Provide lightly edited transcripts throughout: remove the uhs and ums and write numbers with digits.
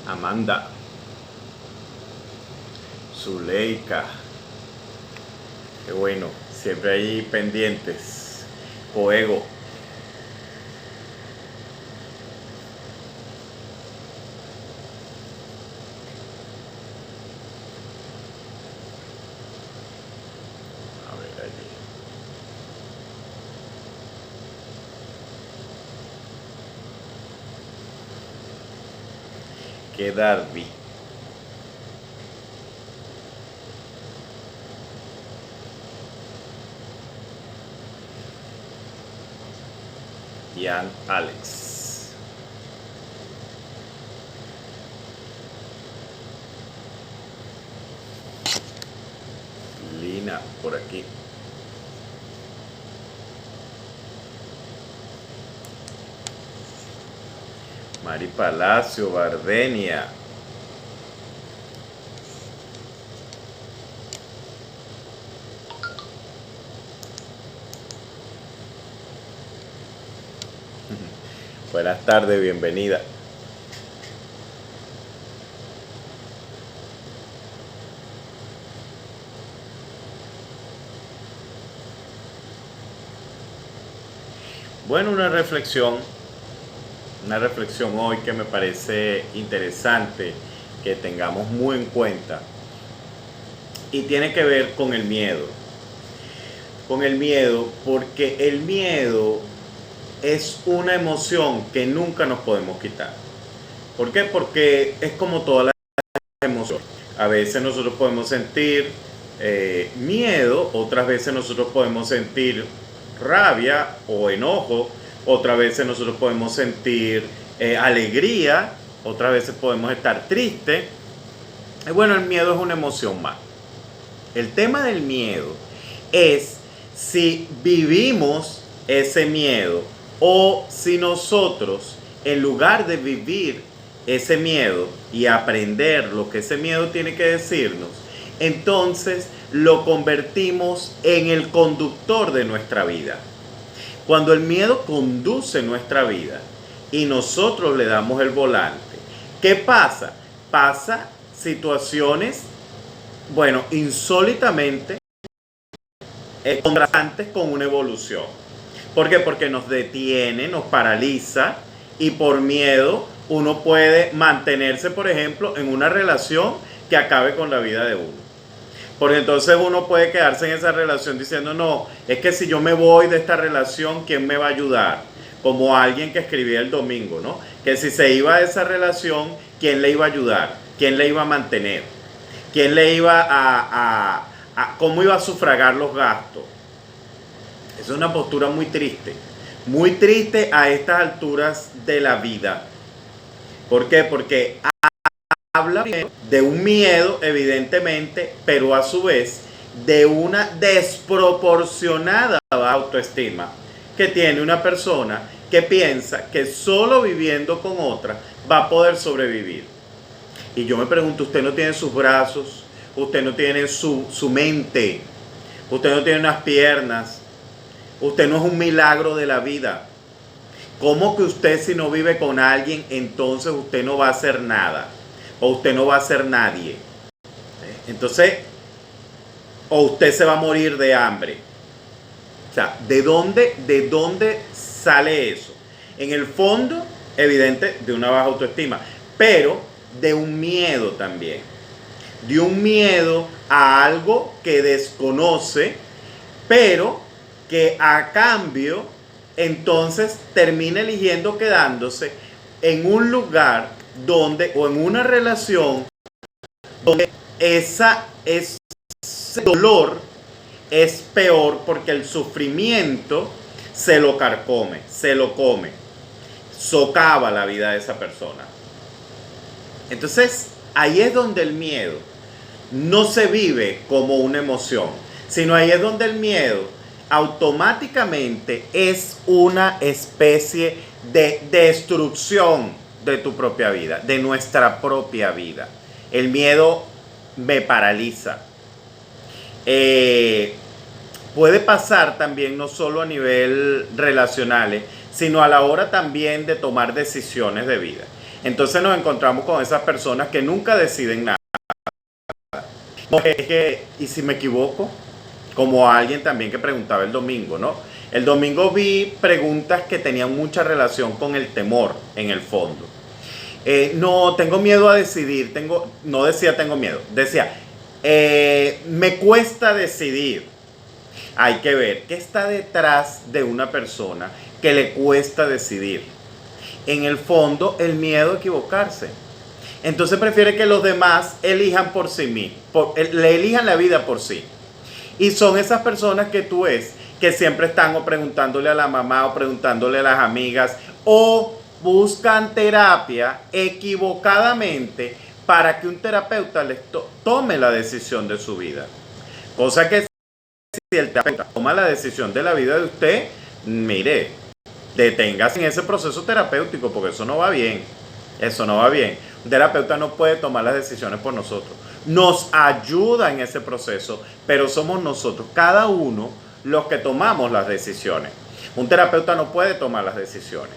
Amanda, Zuleika, qué bueno, siempre hay pendientes. Coego, a ver allí. Que Darby, Ian Alex, Lina por aquí. Mari Palacio, Bardenia. Buenas tardes, bienvenida. Bueno, una reflexión hoy que me parece interesante que tengamos muy en cuenta y tiene que ver con el miedo. Con el miedo, porque el miedo es una emoción que nunca nos podemos quitar. ¿Por qué? Porque es como todas las emociones. A veces nosotros podemos sentir miedo, otras veces nosotros podemos sentir rabia o enojo, otras veces nosotros podemos sentir alegría, otras veces podemos estar tristes. Bueno, el miedo es una emoción más. El tema del miedo es si vivimos ese miedo o si nosotros, en lugar de vivir ese miedo y aprender lo que ese miedo tiene que decirnos, entonces lo convertimos en el conductor de nuestra vida. Cuando el miedo conduce nuestra vida y nosotros le damos el volante, ¿qué pasa? Pasa situaciones, bueno, insólitamente contrastantes con una evolución. ¿Por qué? Porque nos detiene, nos paraliza y por miedo uno puede mantenerse, por ejemplo, en una relación que acabe con la vida de uno. Porque entonces uno puede quedarse en esa relación diciendo, no, es que si yo me voy de esta relación, ¿quién me va a ayudar? Como alguien que escribía el domingo, ¿no? Que si se iba de esa relación, ¿quién le iba a ayudar? ¿Quién le iba a mantener? ¿Quién le iba cómo iba a sufragar los gastos? Es una postura muy triste a estas alturas de la vida. ¿Por qué? Porque habla de un miedo, evidentemente, pero a su vez de una desproporcionada autoestima que tiene una persona que piensa que solo viviendo con otra va a poder sobrevivir. Y yo me pregunto, usted no tiene sus brazos, usted no tiene su mente, usted no tiene unas piernas, usted no es un milagro de la vida. ¿Cómo que usted, si no vive con alguien, entonces usted no va a hacer nada? O usted no va a ser nadie. Entonces, o usted se va a morir de hambre. O sea, ¿de dónde sale eso? En el fondo, evidente, de una baja autoestima, pero de un miedo también. De un miedo a algo que desconoce, pero que a cambio, entonces termina eligiendo quedándose en un lugar donde, o en una relación donde ese dolor es peor porque el sufrimiento se lo carcome, se lo come, socava la vida de esa persona. Entonces, ahí es donde el miedo no se vive como una emoción, sino ahí es donde el miedo automáticamente es una especie de destrucción de tu propia vida, de nuestra propia vida. El miedo me paraliza. Puede pasar también no solo a nivel relacional, sino a la hora también de tomar decisiones de vida. Entonces nos encontramos con esas personas que nunca deciden nada. No, es que, ¿y si me equivoco? Como alguien también que preguntaba el domingo, ¿no? El domingo vi preguntas que tenían mucha relación con el temor en el fondo. No, tengo miedo a decidir. No decía tengo miedo, decía me cuesta decidir. Hay que ver qué está detrás de una persona que le cuesta decidir. En el fondo, el miedo a equivocarse. Entonces prefiere que los demás elijan por sí mismos, le elijan la vida por sí. Y son esas personas que tú ves que siempre están o preguntándole a la mamá o preguntándole a las amigas o buscan terapia equivocadamente para que un terapeuta les tome la decisión de su vida. Cosa que si el terapeuta toma la decisión de la vida de usted, mire, deténgase en ese proceso terapéutico porque eso no va bien. Eso no va bien. Un terapeuta no puede tomar las decisiones por nosotros. Nos ayuda en ese proceso, pero somos nosotros, cada uno, los que tomamos las decisiones. Un terapeuta no puede tomar las decisiones.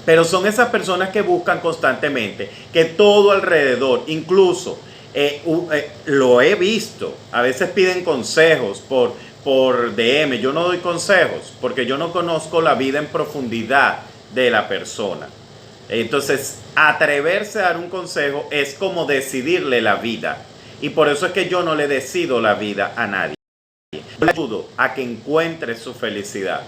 Pero son esas personas que buscan constantemente que todo alrededor, incluso lo he visto, a veces piden consejos por DM. Yo no doy consejos porque yo no conozco la vida en profundidad de la persona. Entonces, atreverse a dar un consejo es como decidirle la vida. Y por eso es que yo no le decido la vida a nadie. Yo le ayudo a que encuentre su felicidad.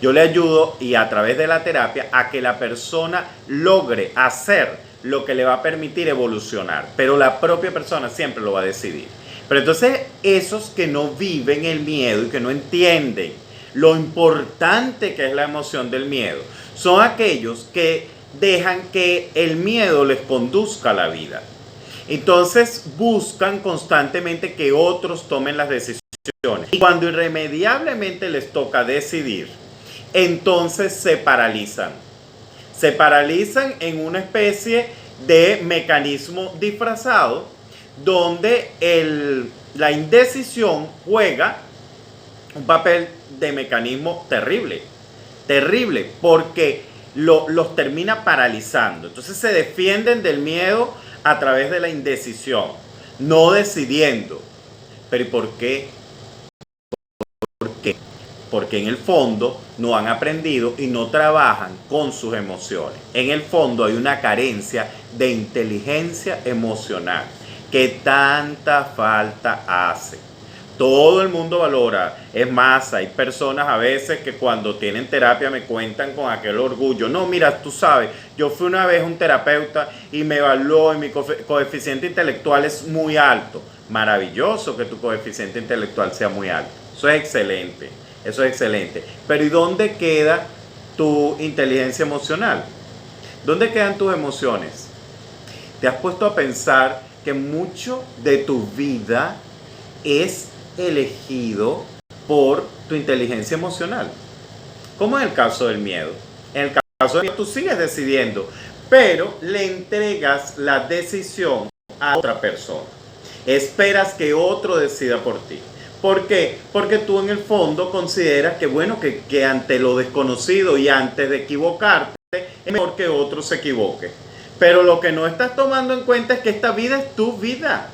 Yo le ayudo, y a través de la terapia, a que la persona logre hacer lo que le va a permitir evolucionar. Pero la propia persona siempre lo va a decidir. Pero entonces, esos que no viven el miedo y que no entienden lo importante que es la emoción del miedo, son aquellos que dejan que el miedo les conduzca a la vida. Entonces buscan constantemente que otros tomen las decisiones. Y cuando irremediablemente les toca decidir, entonces se paralizan. Se paralizan en una especie de mecanismo disfrazado donde la indecisión juega un papel de mecanismo terrible. Terrible, porque los termina paralizando. Entonces se defienden del miedo a través de la indecisión, no decidiendo. ¿Pero y por qué? ¿Por qué? Porque en el fondo no han aprendido y no trabajan con sus emociones. En el fondo hay una carencia de inteligencia emocional que tanta falta hace. Todo el mundo valora. Es más, hay personas a veces que cuando tienen terapia me cuentan con aquel orgullo. No, mira, tú sabes, yo fui una vez un terapeuta y me evaluó y mi coeficiente intelectual es muy alto. Maravilloso que tu coeficiente intelectual sea muy alto. Eso es excelente. Eso es excelente. Pero ¿y dónde queda tu inteligencia emocional? ¿Dónde quedan tus emociones? ¿Te has puesto a pensar que mucho de tu vida es elegido por tu inteligencia emocional? Como en el caso del miedo. En el caso del miedo tú sigues decidiendo, pero le entregas la decisión a otra persona. Esperas que otro decida por ti. ¿Por qué? Porque tú en el fondo consideras que bueno, que ante lo desconocido y antes de equivocarte, es mejor que otro se equivoque. Pero lo que no estás tomando en cuenta es que esta vida es tu vida.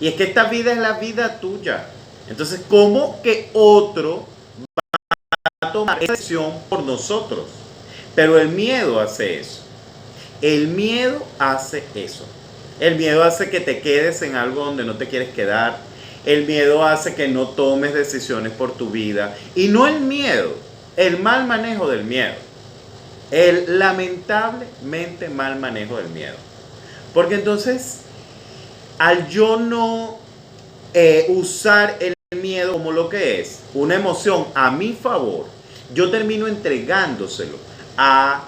Y es que esta vida es la vida tuya. Entonces, ¿cómo que otro va a tomar esa decisión por nosotros? Pero el miedo hace eso. El miedo hace eso. El miedo hace que te quedes en algo donde no te quieres quedar. El miedo hace que no tomes decisiones por tu vida. Y no el miedo, el mal manejo del miedo. El lamentablemente mal manejo del miedo. Porque entonces, al yo no usar el miedo como lo que es, una emoción a mi favor, yo termino entregándoselo a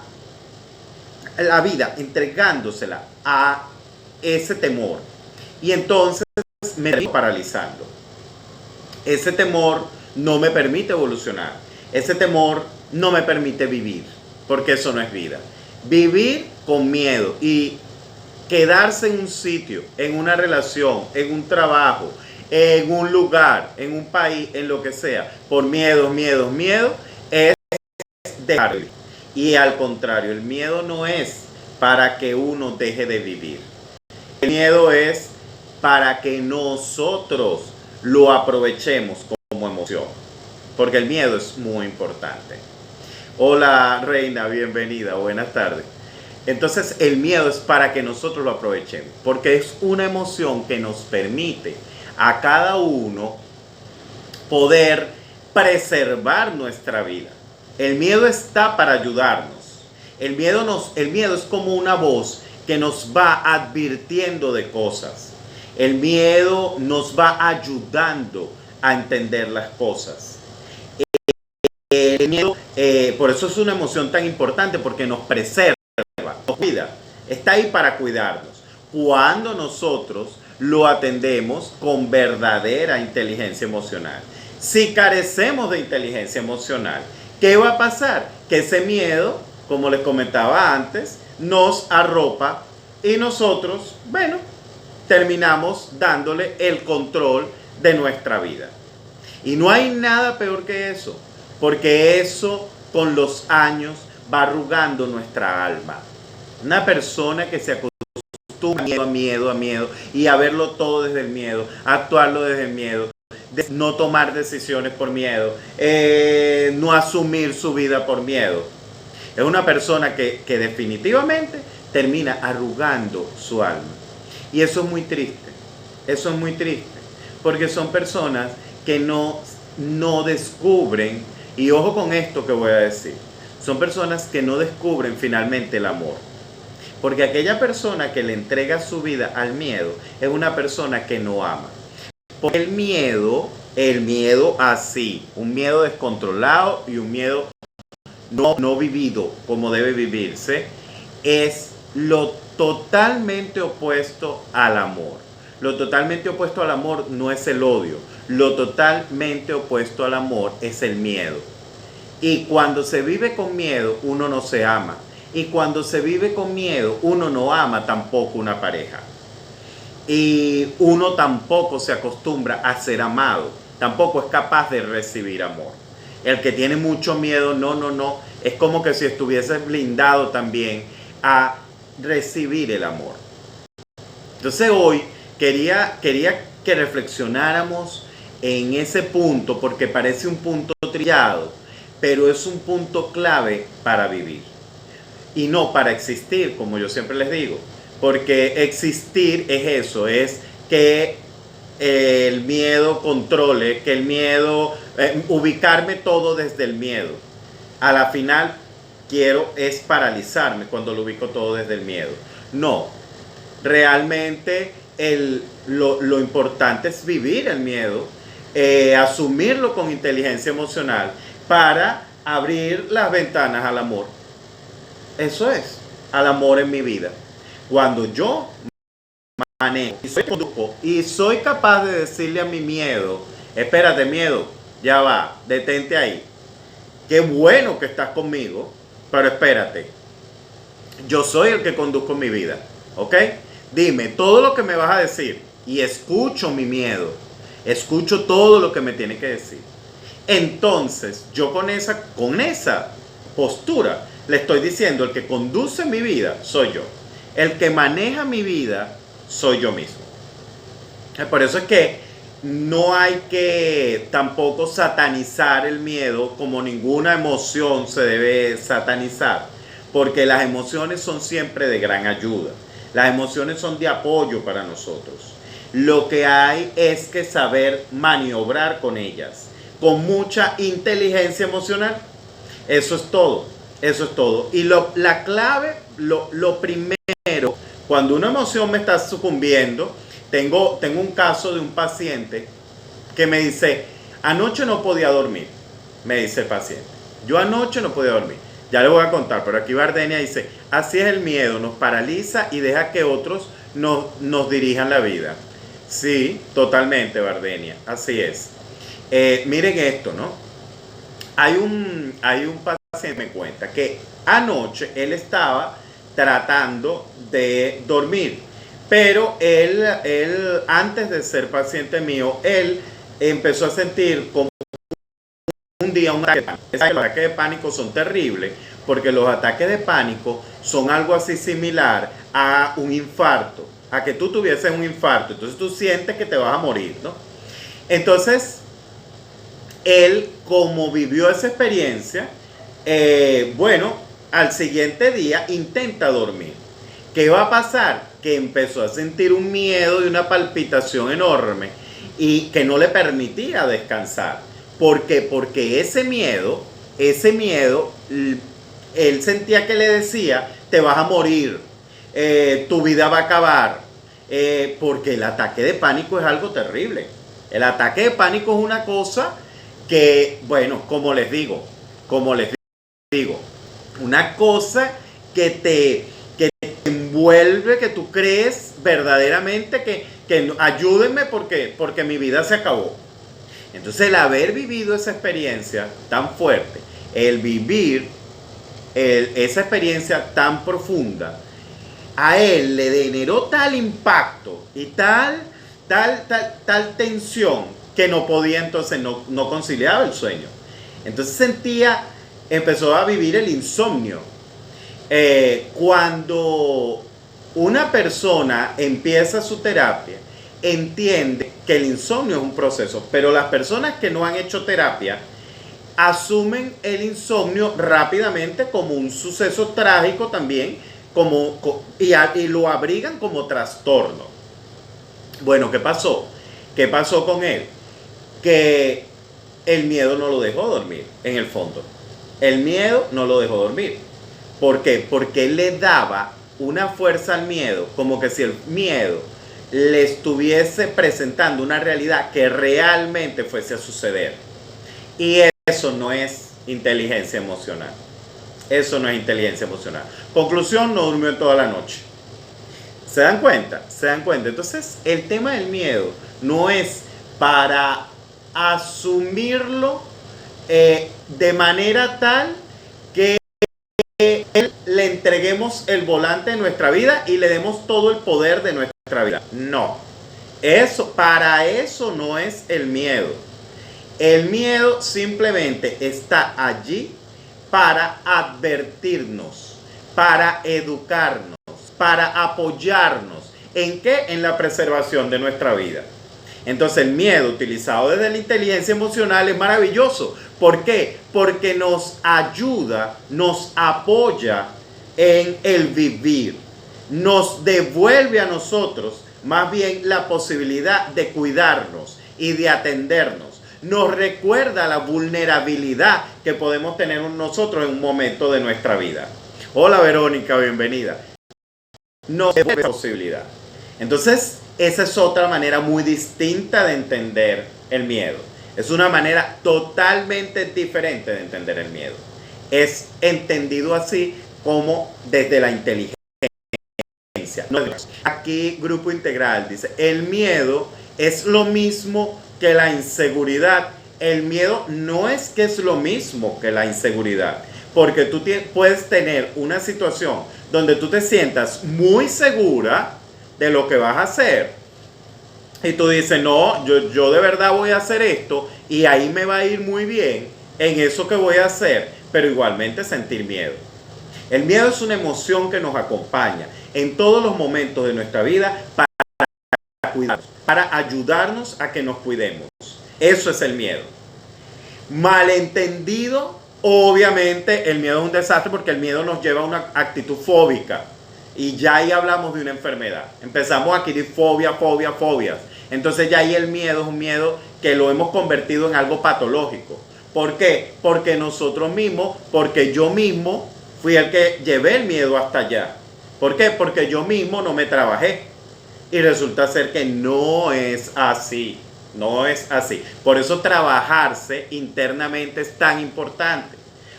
la vida, entregándosela a ese temor. Y entonces me termino paralizando. Ese temor no me permite evolucionar. Ese temor no me permite vivir, porque eso no es vida. Vivir con miedo y quedarse en un sitio, en una relación, en un trabajo, en un lugar, en un país, en lo que sea, por miedo, es dejarlo. Y al contrario, el miedo no es para que uno deje de vivir. El miedo es para que nosotros lo aprovechemos como emoción, porque el miedo es muy importante. Hola Reina, bienvenida, buenas tardes. Entonces el miedo es para que nosotros lo aprovechemos, porque es una emoción que nos permite a cada uno poder preservar nuestra vida. El miedo está para ayudarnos. El miedo es como una voz que nos va advirtiendo de cosas. El miedo nos va ayudando a entender las cosas. El miedo, por eso es una emoción tan importante, porque nos preserva, nos cuida, está ahí para cuidarnos. Cuando nosotros lo atendemos con verdadera inteligencia emocional. Si carecemos de inteligencia emocional, ¿qué va a pasar? Que ese miedo, como les comentaba antes, nos arropa y nosotros, bueno, terminamos dándole el control de nuestra vida. Y no hay nada peor que eso, porque eso con los años va arrugando nuestra alma. Una persona que se acostumbra a miedo, y a verlo todo desde el miedo, a actuarlo desde el miedo, de no tomar decisiones por miedo, no asumir su vida por miedo. Es una persona que definitivamente termina arrugando su alma. Y eso es muy triste, porque son personas que no descubren, y ojo con esto que voy a decir, son personas que no descubren finalmente el amor. Porque aquella persona que le entrega su vida al miedo es una persona que no ama. Porque el miedo así, un miedo descontrolado y un miedo no vivido como debe vivirse, es lo totalmente opuesto al amor. Lo totalmente opuesto al amor no es el odio. Lo totalmente opuesto al amor es el miedo. Y cuando se vive con miedo, uno no se ama. Y cuando se vive con miedo, uno no ama tampoco una pareja. Y uno tampoco se acostumbra a ser amado. Tampoco es capaz de recibir amor. El que tiene mucho miedo, no. Es como que si estuviese blindado también a recibir el amor. Entonces hoy quería que reflexionáramos en ese punto, porque parece un punto trillado, pero es un punto clave para vivir. Y no para existir, como yo siempre les digo. Porque existir es eso, es que el miedo controle, que el miedo, ubicarme todo desde el miedo. A la final quiero es paralizarme cuando lo ubico todo desde el miedo. No, realmente lo importante es vivir el miedo, asumirlo con inteligencia emocional para abrir las ventanas al amor. Eso es, al amor en mi vida. Cuando yo manejo y soy capaz de decirle a mi miedo, espérate miedo, ya va, detente ahí. Qué bueno que estás conmigo, pero espérate. Yo soy el que conduzco mi vida, ¿ok? Dime todo lo que me vas a decir y escucho mi miedo. Escucho todo lo que me tiene que decir. Entonces, yo con esa postura le estoy diciendo, el que conduce mi vida soy yo. El que maneja mi vida soy yo mismo. Por eso es que no hay que tampoco satanizar el miedo, como ninguna emoción se debe satanizar, porque las emociones son siempre de gran ayuda. Las emociones son de apoyo para nosotros. Lo que hay es que saber maniobrar con ellas, con mucha inteligencia emocional. Eso es todo. Eso es todo. Y la clave, lo primero, cuando una emoción me está sucumbiendo, tengo un caso de un paciente que me dice, anoche no podía dormir, me dice el paciente. Yo anoche no podía dormir. Ya le voy a contar, pero aquí Bardenia dice, así es el miedo, nos paraliza y deja que otros nos dirijan la vida. Sí, totalmente, Bardenia, así es. Miren esto, ¿no? Hay un paciente que me cuenta que anoche él estaba tratando de dormir, pero él antes de ser paciente mío, él empezó a sentir como un día un ataque de pánico. Los ataques de pánico son terribles Porque los ataques de pánico son algo así similar a un infarto, a que tú tuvieses un infarto. Entonces tú sientes que te vas a morir, ¿no? Entonces, él, como vivió esa experiencia, bueno, al siguiente día intenta dormir. ¿Qué va a pasar? Que empezó a sentir un miedo y una palpitación enorme y que no le permitía descansar. ¿Por qué? Porque ese miedo, él sentía que le decía, te vas a morir, tu vida va a acabar, porque el ataque de pánico es algo terrible. El ataque de pánico es una cosa que, bueno, como les digo, una cosa que te envuelve, que tú crees verdaderamente que ayúdenme porque mi vida se acabó. Entonces el haber vivido esa experiencia tan fuerte, el vivir esa experiencia tan profunda, a él le generó tal impacto y tal tensión que no podía, entonces no conciliaba el sueño. Entonces empezó a vivir el insomnio. Cuando una persona empieza su terapia, entiende que el insomnio es un proceso, pero las personas que no han hecho terapia asumen el insomnio rápidamente como un suceso trágico también, y lo abrigan como trastorno. Bueno, ¿qué pasó? ¿Qué pasó con él? Que el miedo no lo dejó dormir, en el fondo. El miedo no lo dejó dormir. ¿Por qué? Porque él le daba una fuerza al miedo, como que si el miedo le estuviese presentando una realidad que realmente fuese a suceder. Y eso no es inteligencia emocional. Eso no es inteligencia emocional. Conclusión, no durmió toda la noche. ¿Se dan cuenta? ¿Se dan cuenta? Entonces, el tema del miedo no es para asumirlo de manera tal que le entreguemos el volante de nuestra vida y le demos todo el poder de nuestra vida. No. Para eso no es el miedo. El miedo simplemente está allí para advertirnos, para educarnos, para apoyarnos. ¿En qué? En la preservación de nuestra vida. Entonces el miedo utilizado desde la inteligencia emocional es maravilloso. ¿Por qué? Porque nos ayuda, nos apoya en el vivir. Nos devuelve a nosotros más bien la posibilidad de cuidarnos y de atendernos. Nos recuerda la vulnerabilidad que podemos tener nosotros en un momento de nuestra vida. Hola Verónica, bienvenida. Nos devuelve esa posibilidad. Entonces, esa es otra manera muy distinta de entender el miedo. Es una manera totalmente diferente de entender el miedo. Es entendido así como desde la inteligencia. Aquí Grupo Integral dice, el miedo es lo mismo que la inseguridad. El miedo no es que es lo mismo que la inseguridad. Porque tú puedes tener una situación donde tú te sientas muy segura de lo que vas a hacer y tú dices, no, yo de verdad voy a hacer esto y ahí me va a ir muy bien en eso que voy a hacer, pero igualmente sentir miedo. El miedo es una emoción que nos acompaña en todos los momentos de nuestra vida para cuidarnos, para ayudarnos a que nos cuidemos. Eso es el miedo. Malentendido, obviamente el miedo es un desastre porque el miedo nos lleva a una actitud fóbica. Y ya ahí hablamos de una enfermedad. Empezamos a adquirir fobias. Entonces ya ahí el miedo es un miedo que lo hemos convertido en algo patológico. ¿Por qué? Porque porque yo mismo fui el que llevé el miedo hasta allá. ¿Por qué? Porque yo mismo no me trabajé. Y resulta ser que no es así. No es así. Por eso trabajarse internamente es tan importante.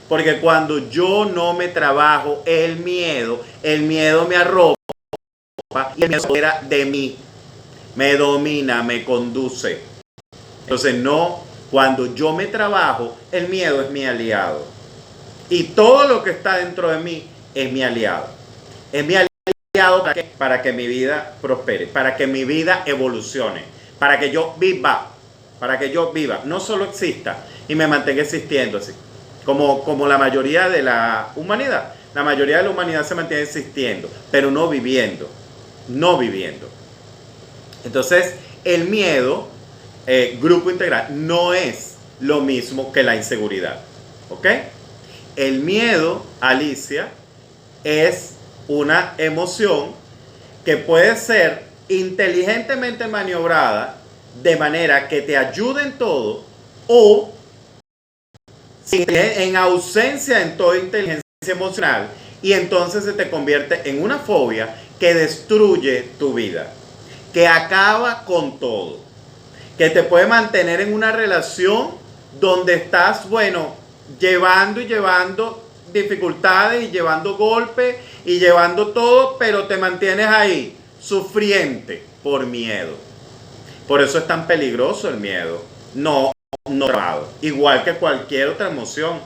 Porque cuando yo no me trabajo el miedo me arropa y el miedo era de mí. Me domina, me conduce. Entonces cuando yo me trabajo, el miedo es mi aliado. Y todo lo que está dentro de mí es mi aliado. Es mi aliado para que mi vida prospere, para que mi vida evolucione, para que yo viva, no solo exista y me mantenga existiendo así. como la mayoría de la humanidad. La mayoría de la humanidad se mantiene existiendo, pero no viviendo. No viviendo. Entonces, el miedo, grupo integral, no es lo mismo que la inseguridad. ¿Ok? El miedo, Alicia, es una emoción que puede ser inteligentemente maniobrada de manera que te ayude en todo, o en ausencia en toda inteligencia emocional, y entonces se te convierte en una fobia que destruye tu vida, que acaba con todo, que te puede mantener en una relación donde estás, bueno, llevando y llevando dificultades y llevando golpes y llevando todo, pero te mantienes ahí, sufriente por miedo. Por eso es tan peligroso el miedo. No trabajado. Igual que cualquier otra emoción.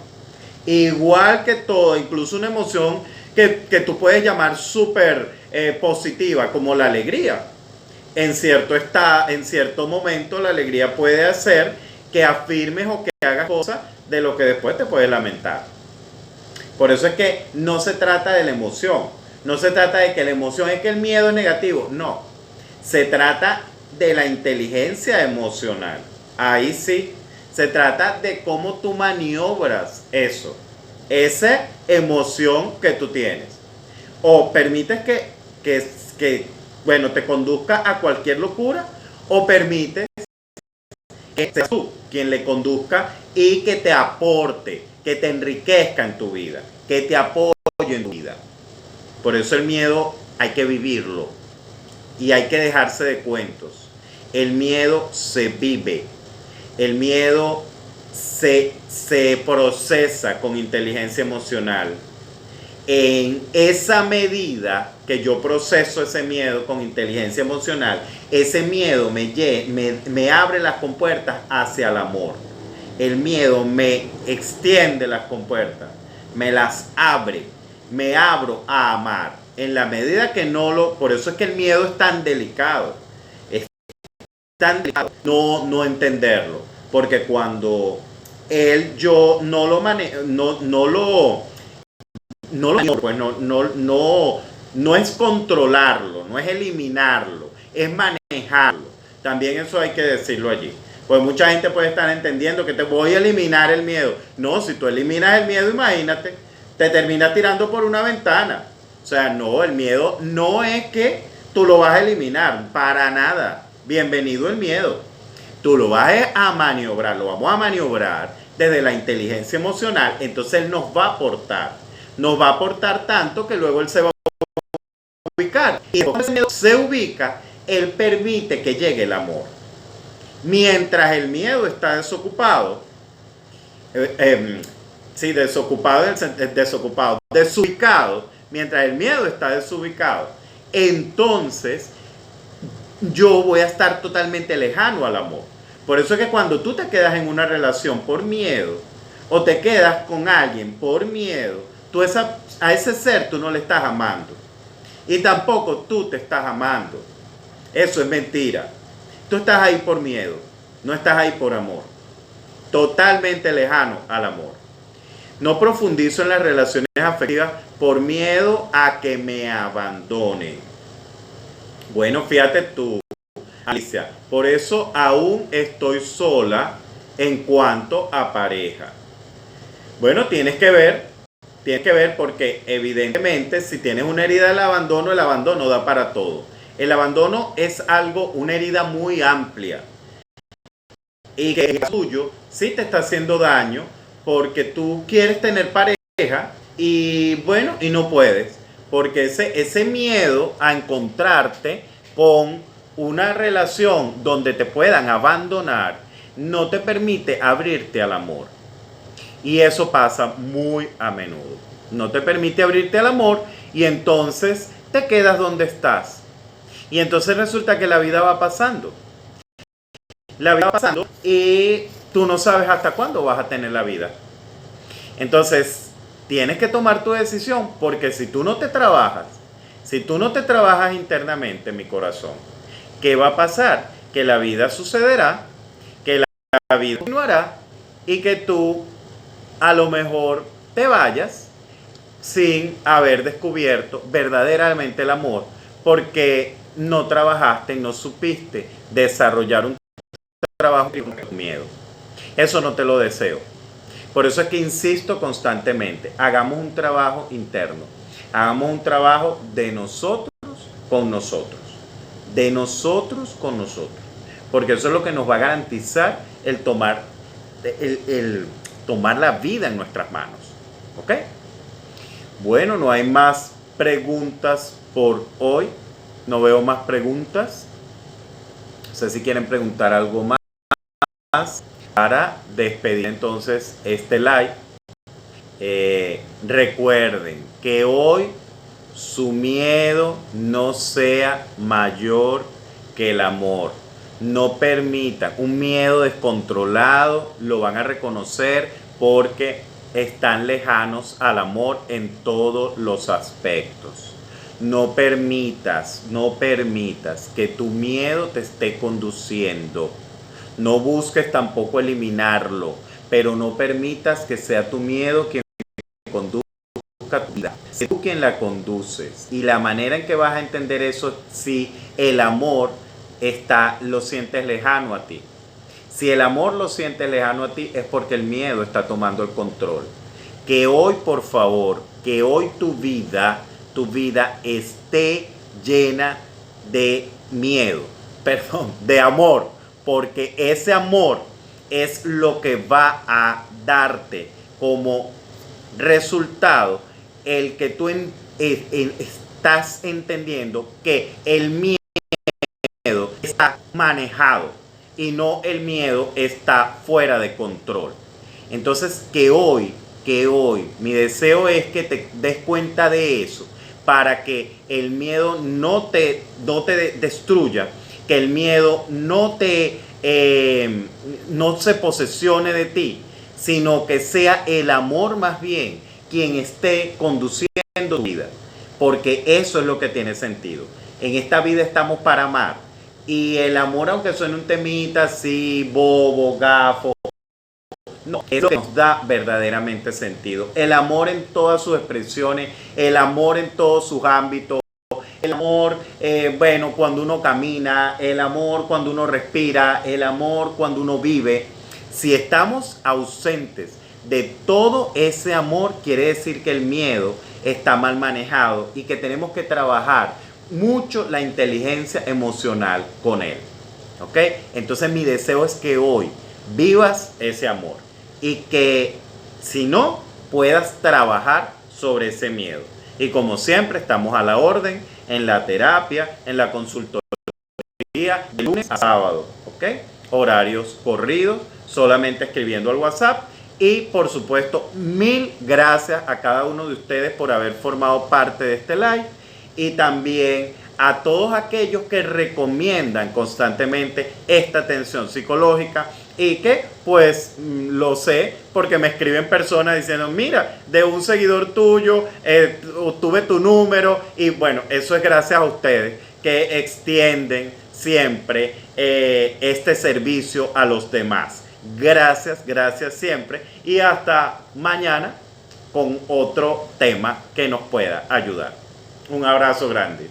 Igual que todo, incluso una emoción que tú puedes llamar súper positiva, como la alegría. En cierto momento la alegría puede hacer que afirmes o que hagas cosas de lo que después te puedes lamentar. Por eso es que no se trata de la emoción. No se trata de que la emoción es que el miedo es negativo. No. Se trata de la inteligencia emocional. Ahí sí. Se trata de cómo tú maniobras eso. Esa emoción que tú tienes. O permites que bueno, te conduzca a cualquier locura, o permites que seas tú quien le conduzca y que te aporte, que te enriquezca en tu vida, que te apoye en tu vida. Por eso el miedo hay que vivirlo y hay que dejarse de cuentos. El miedo se vive, el miedo se procesa con inteligencia emocional. En esa medida que yo proceso ese miedo con inteligencia emocional, ese miedo me abre las compuertas hacia el amor. El miedo me extiende las compuertas, me las abre, me abro a amar. En la medida que por eso es que el miedo es tan delicado. Es tan delicado no entenderlo. Porque cuando yo no lo manejo, pues no es controlarlo, no es eliminarlo, es manejarlo. También eso hay que decirlo allí. Pues mucha gente puede estar entendiendo que te voy a eliminar el miedo. No, si tú eliminas el miedo, imagínate, te terminas tirando por una ventana. O sea, no, el miedo no es que tú lo vas a eliminar, para nada. Bienvenido el miedo. Tú lo vas a maniobrar, lo vamos a maniobrar desde la inteligencia emocional, entonces él nos va a aportar. Nos va a aportar tanto que luego él se va a ubicar. Y cuando ese miedo se ubica, él permite que llegue el amor. Mientras el miedo está desocupado, desubicado, mientras el miedo está desubicado, entonces yo voy a estar totalmente lejano al amor. Por eso es que cuando tú te quedas en una relación por miedo, o te quedas con alguien por miedo, a ese ser tú no le estás amando. Y tampoco tú te estás amando. Eso es mentira. Tú estás ahí por miedo, no estás ahí por amor. Totalmente lejano al amor. No profundizo en las relaciones afectivas por miedo a que me abandonen. Bueno, fíjate tú, Alicia, por eso aún estoy sola en cuanto a pareja. Bueno, tienes que ver porque evidentemente si tienes una herida del abandono, el abandono da para todo. El abandono es una herida muy amplia. Y que el tuyo sí te está haciendo daño porque tú quieres tener pareja y bueno, y no puedes. Porque ese miedo a encontrarte con una relación donde te puedan abandonar no te permite abrirte al amor. Y eso pasa muy a menudo. No te permite abrirte al amor y entonces te quedas donde estás. Y entonces resulta que la vida va pasando. La vida va pasando y tú no sabes hasta cuándo vas a tener la vida. Entonces, tienes que tomar tu decisión porque si tú no te trabajas internamente, mi corazón, ¿qué va a pasar? Que la vida sucederá, que la vida continuará y que tú a lo mejor te vayas sin haber descubierto verdaderamente el amor, porque no trabajaste, no supiste desarrollar un trabajo con miedo. Eso no te lo deseo. Por eso es que insisto constantemente, hagamos un trabajo interno, hagamos un trabajo de nosotros con nosotros, de nosotros con nosotros, porque eso es lo que nos va a garantizar el tomar la vida en nuestras manos. ¿Ok? Bueno, no hay más preguntas por hoy, no veo más preguntas. No sé si quieren preguntar algo más para despedir entonces este live. Recuerden que hoy su miedo no sea mayor que el amor. No permitan un miedo descontrolado, lo van a reconocer porque están lejanos al amor en todos los aspectos. No permitas que tu miedo te esté conduciendo. No busques tampoco eliminarlo, pero no permitas que sea tu miedo quien conduzca tu vida. Si tú quien la conduces, y la manera en que vas a entender eso es si el amor lo sientes lejano a ti. Si el amor lo sientes lejano a ti es porque el miedo está tomando el control. Que hoy, por favor, que hoy tu vida esté llena de miedo, perdón, de amor, porque ese amor es lo que va a darte como resultado el que tú estás entendiendo que el miedo está manejado y no el miedo está fuera de control. Entonces que hoy, mi deseo es que te des cuenta de eso, para que el miedo no te destruya, que el miedo no se posesione de ti, sino que sea el amor más bien quien esté conduciendo tu vida, porque eso es lo que tiene sentido. En esta vida estamos para amar, y el amor, aunque suene un temita así, bobo, gafo, no, es lo que nos da verdaderamente sentido. El amor en todas sus expresiones, el amor en todos sus ámbitos, el amor, cuando uno camina, el amor cuando uno respira, el amor cuando uno vive. Si estamos ausentes de todo ese amor, quiere decir que el miedo está mal manejado y que tenemos que trabajar mucho la inteligencia emocional con él. ¿Ok? Entonces mi deseo es que hoy vivas ese amor y que, si no, puedas trabajar sobre ese miedo. Y como siempre, estamos a la orden en la terapia, en la consultoría, de lunes a sábado, ¿ok? Horarios corridos, solamente escribiendo al WhatsApp. Y por supuesto, mil gracias a cada uno de ustedes por haber formado parte de este live. Y también a todos aquellos que recomiendan constantemente esta atención psicológica, y que pues lo sé porque me escriben personas diciendo, mira, de un seguidor tuyo tuve tu número, y bueno, eso es gracias a ustedes que extienden siempre este servicio a los demás. Gracias siempre, y hasta mañana con otro tema que nos pueda ayudar. Un abrazo grande.